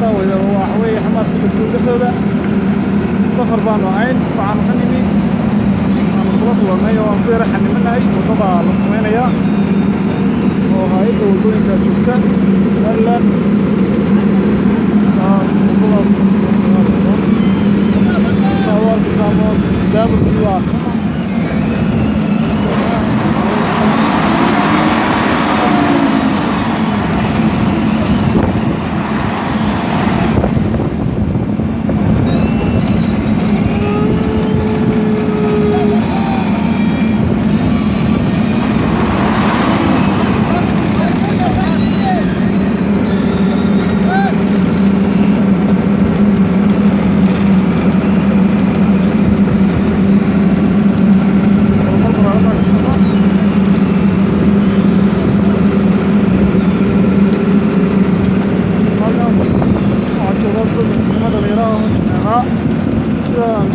hadda way xamaasada gudaheeda safar baan ahayn waxaan xanimi aan kula kulannay oo aan ku yara xanimanay wadada la samaynayaa oo hay'adda wadooyinka joogta Somaliland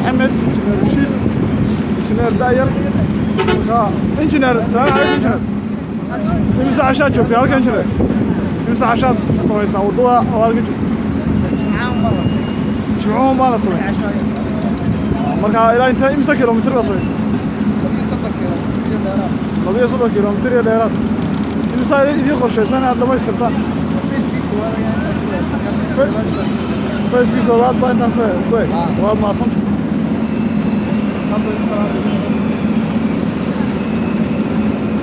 محمد رشيد انجينير داير انجينير السلام عليكم انجينير امسا عشاد جوجتي هلكا انجينير امسا عشاد سويسا wadada oo halka jimcahan baa la sameeyay marka ilaa inta imsa kilomitir baa sameeyay 200 kilomitir dheeraad imsa idin qorshaysan aad dhamaystirtaan فايز كذا بعد ما أنت فاهم، واحد ما صنت.